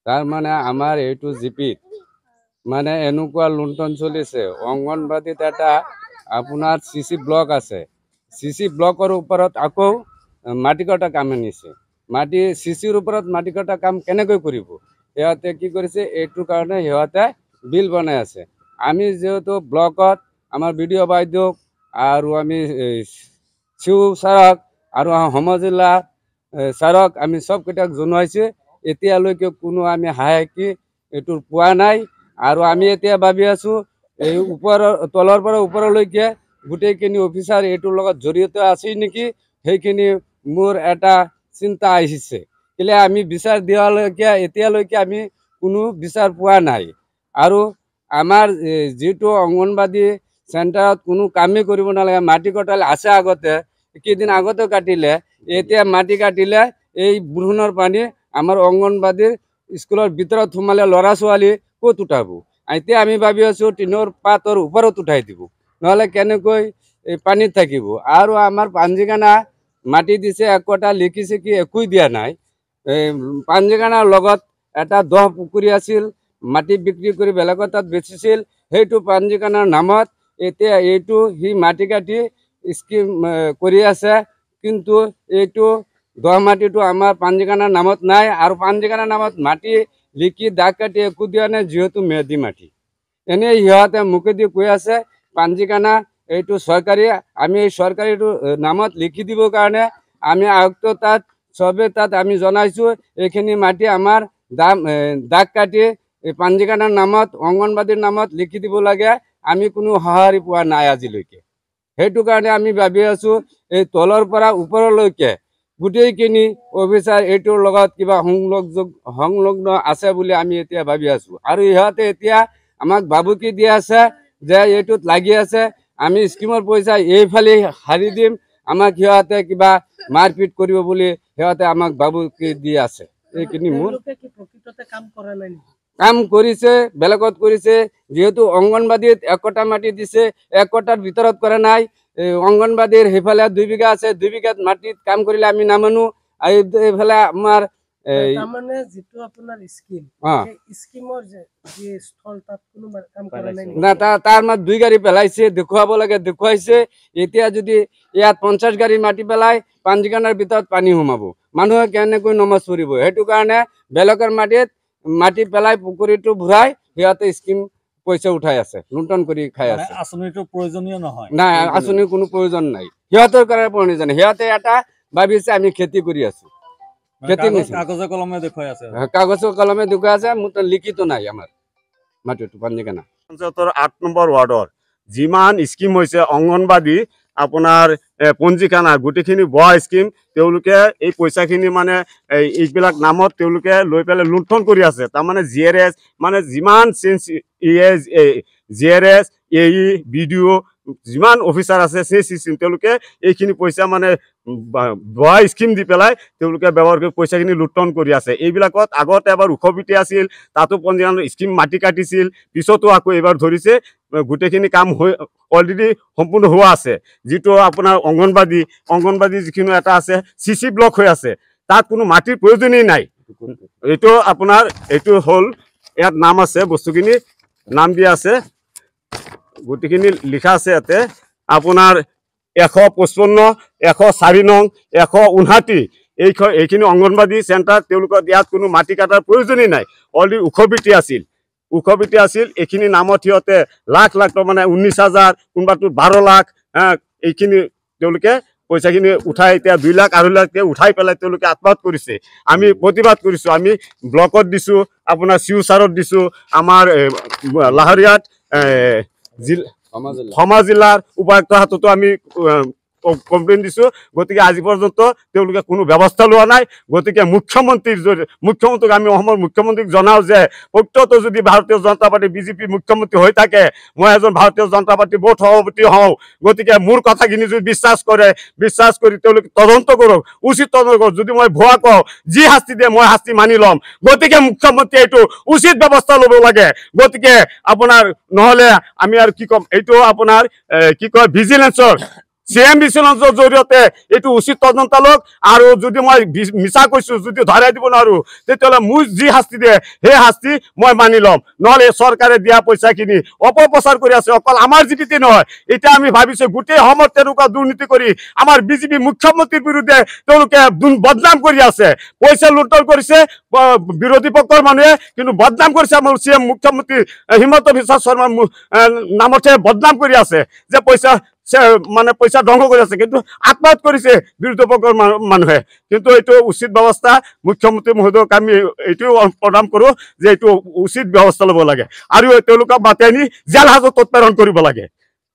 তাৰ মানে আমাৰ এইটো জিপিত মানে এনেকুৱা লুণ্ঠন চলিছে। অংগনবাদীত এটা আপোনাৰ CC ব্লক আছে। CC ব্লকৰ ওপৰত আকৌ মাটি কটা কাম আনিছে। CCৰ ওপৰত মাটি কটা কাম কেনেকৈ কৰিব? সিহঁতে কি কৰিছে, এইটোৰ কাৰণে সিহঁতে বিল বনাই আছে। আমি যেহেতু ব্লকত আমাৰ BDO বাইদেউক আৰু আমি শিৱ ছাৰক আৰু সমজিলা ছাৰক আমি সবকেইটাক জনাইছে। এতিয়ালৈকে কোনো আমি হায়াকি এইটোৰ পোৱা নাই। আৰু আমি এতিয়া ভাবি আছো এই তলৰ পৰা ওপৰলৈকে গোটেইখিনি অফিচাৰ এইটোৰ লগত জড়িত আছে নেকি, সেইখিনি মোৰ এটা চিন্তা আহিছে। কেলে আমি বিচাৰ দিয়ালৈকে এতিয়ালৈকে আমি কোনো বিচাৰ পোৱা নাই। আৰু আমাৰ যিটো অংগনবাদী চেণ্টাৰত কোনো কামেই কৰিব নালাগে, মাটি কটালে আছে আগতে, কেইদিন আগতে কাটিলে, এতিয়া মাটি কাটিলে এই বৰষুণৰ পানী আমাৰ অংগনবাদীৰ স্কুলৰ ভিতৰত সোমালে ল'ৰা ছোৱালী ক'ত উঠাব? এতিয়া আমি ভাবি আছো টিনৰ পাতৰ ওপৰত উঠাই দিব, নহ'লে কেনেকৈ পানীত থাকিব। আৰু আমাৰ পাঞ্জিকানা মাটি দিছে, এক কটা লিখিছে কি একোই দিয়া নাই। পাঞ্জিকানাৰ লগত এটা 10 পুখুৰী আছিল, মাটি বিক্ৰী কৰি বেলেগৰ তাত বেচিছিল। সেইটো পাঞ্জিকানাৰ নামত এতিয়া এইটো সি মাটি কাটি স্কিম কৰি আছে, কিন্তু এইটো 10 মাটিটো আমাৰ পাঞ্জিকানাৰ নামত নাই। আৰু পাঞ্জিকানাৰ নামত মাটি লিখি দাগ কাটি একো দিয়া নাই, যেহেতু মেদি মাটি। এনে সিহঁতে মুখেদি কৈ আছে পাঞ্জিকানা এইটো চৰকাৰী, আমি এই চৰকাৰীটো নামত লিখি দিবৰ কাৰণে আমি আয়ুক্ত তাত সবে তাত আমি জনাইছো এইখিনি মাটি আমাৰ দাগ কাটি এই পাঞ্জিকানাৰ নামত অংগনবাদীৰ নামত লিখি দিব লাগে। আমি কোনো সঁহাৰি পোৱা নাই আজিলৈকে। সেইটো কাৰণে আমি ভাবি আছো এই তলৰ পৰা ওপৰলৈকে গোটেইখিনি অফিচাৰ এইটোৰ লগত কিবা সংলগ্ন আছে বুলি আমি এতিয়া ভাবি আছো। আৰু ইহঁতে এতিয়া আমাক ভাবুকি দি আছে যে এইটোত লাগি আছে, আমি স্কিমৰ পইচা এইফালে হাৰি দিম, আমাক সিহঁতে কিবা মাৰপিট কৰিব বুলি সিহঁতে আমাক ভাবুকি দি আছে। এইখিনি মোৰ কাম কৰিছে, বেলেগত কৰিছে। যেহেতু অংগনবাদীত 1 কটা মাটি দিছে, 1 কটাৰ ভিতৰত কৰা নাই। অংগনবাদীৰ সেইফালে 2 বিঘা আছে, 2 বিঘাত মাটিত কাম কৰিলে আমি নামানো। এইফালে আমাৰ তাৰ মাত 2 গাড়ী পেলাইছে, দেখুৱাব লাগে দেখুৱাইছে। এতিয়া যদি ইয়াত 50 গাড়ী মাটি পেলাই পাঞ্জিকানাৰ ভিতৰত পানী সোমাব, মানুহে কেনেকৈ নমাজ পৰিব? সেইটো কাৰণে বেলেগৰ মাটি পেলাই পুখুৰীটো ভৰাই সিহঁতে স্কিম পইচা উঠাই আছে, লুণ্ঠন কৰি খাই আছে। আঁচনিটো প্ৰয়োজনীয় নহয়, নাই আঁচনিৰ কোনো প্ৰয়োজন নাই, সিহঁতৰ কাৰণে প্ৰয়োজন। সিহঁতে এটা ভাবিছে আমি খেতি কৰি আছো, কাগজে কলমে দেখুৱাই আছে, কাগজে কলমে দেখুৱাই আছে, মোৰ লিখিত নাই আমাৰ মাটিটো পাঞ্জিকানা। পঞ্চায়তৰ 8 নম্বৰ ৱাৰ্ডৰ যিমান স্কিম হৈছে অংগনবাদী আপোনাৰ পঞ্জীকানা গোটেইখিনি বোৱা স্কিম, তেওঁলোকে এই পইচাখিনি মানে এইবিলাক নামত তেওঁলোকে লৈ পেলাই লুণ্ঠন কৰি আছে। তাৰমানে GRS মানে যিমান GRS AE BDO যিমান অফিচাৰ আছে তেওঁলোকে এইখিনি পইচা মানে বোৱা স্কিম দি পেলাই তেওঁলোকে ব্যৱহাৰ কৰি পইচাখিনি লুণ্ঠন কৰি আছে। এইবিলাকত আগতে এবাৰ ওখবিটি আছিল, তাতো পঞ্জীয়ন স্কিম মাটি কাটিছিল, পিছতো আকৌ এইবাৰ ধৰিছে। গোটেইখিনি কাম অলৰেডি সম্পূৰ্ণ হোৱা আছে। যিটো আপোনাৰ অংগনবাদী যিখিনি এটা আছে CC ব্লক হৈ আছে, তাত কোনো মাটিৰ প্ৰয়োজনেই নাই। এইটো আপোনাৰ এইটো হ'ল ইয়াত নাম আছে, বস্তুখিনি নাম দিয়া আছে, গোটেইখিনি লিখা আছে ইয়াতে আপোনাৰ 155, 104 নং, 159 এইখিনি অংগনবাদী চেণ্টাৰ। তেওঁলোকৰ ইয়াত কোনো মাটি কাটাৰ প্ৰয়োজনেই নাই, অলৰেডি ওখবিটি আছিল। এইখিনি নামত সিহঁতে লাখ মানে 19,000, কোনোবাটো 12 লাখ, এইখিনি তেওঁলোকে পইচাখিনি উঠাই এতিয়া 2 লাখ 2.5 লাখকে উঠাই পেলাই তেওঁলোকে আত্মসাৎ কৰিছে। আমি প্ৰতিবাদ কৰিছোঁ, আমি ব্লকত দিছোঁ, আপোনাৰ শিৱ ছাৰত দিছোঁ, আমাৰ লাহৰীয়াত সমাজ-জিলাৰ উপায়ুক্তৰ হাততো আমি কমপ্লেইন দিছোঁ। গতিকে আজি পৰ্যন্ত তেওঁলোকে কোনো ব্যৱস্থা লোৱা নাই। গতিকে মুখ্যমন্ত্ৰীক আমি অসমৰ মুখ্যমন্ত্ৰীক জনাওঁ যে প্ৰত্যেকটো যদি ভাৰতীয় জনতা পাৰ্টি BJP মুখ্যমন্ত্ৰী হৈ থাকে, মই এজন ভাৰতীয় জনতা পাৰ্টি বোৰ্ড সভাপতি হওঁ। গতিকে মোৰ কথাখিনি যদি বিশ্বাস কৰি তেওঁলোকে তদন্ত কৰক, উচিত তদন্ত কৰক। যদি মই ভুৱা কওঁ, যি শাস্তি দিয়ে মই শাস্তি মানি ল'ম। গতিকে মুখ্যমন্ত্ৰীয়ে এইটো উচিত ব্যৱস্থা ল'ব লাগে। গতিকে আপোনাৰ নহ'লে আমি আৰু কি ক'ম, এইটো আপোনাৰ কি কয় ভিজিলেন্সৰ CM ভিজিলেন্সৰ জৰিয়তে এইটো উচিত তদন্ত লওক আৰু যদি মই মিছা কৈছো যদি ধৰাই দিব নোৱাৰো তেতিয়াহ'লে মোক যি শাস্তি দিয়ে সেই শাস্তি মই মানি ল'ম নহ'লে চৰকাৰে দিয়া পইচাখিনি অপপ্ৰচাৰ কৰি আছে অকল আমাৰ জিপিতে নহয় এতিয়া আমি ভাবিছো গোটেই সময়ত তেনেকুৱা দুৰ্নীতি কৰি আমাৰ বিজেপি মুখ্যমন্ত্ৰীৰ বিৰুদ্ধে তেওঁলোকে বদনাম কৰি আছে পইচা লুণ্ঠন কৰিছে বিৰোধী পক্ষৰ মানুহে কিন্তু বদনাম কৰিছে আমাৰ CM মুখ্যমন্ত্ৰী হিমন্ত বিশ্ব শৰ্মাৰ নামতে বদনাম কৰি আছে যে পইচা মানে পইচা ধ্বংস কৰি আছে কিন্তু আত্মহত্যা কৰিছে বিৰোধী পক্ষৰ মানুহে কিন্তু এইটো উচিত ব্যৱস্থা মুখ্যমন্ত্ৰী মহোদয়ক আমি এইটো প্ৰদান কৰোঁ যে এইটো উচিত ব্যৱস্থা ল'ব লাগে আৰু তেওঁলোকক মাতি আনি জেল হাজতত প্ৰেৰণ কৰিব লাগে।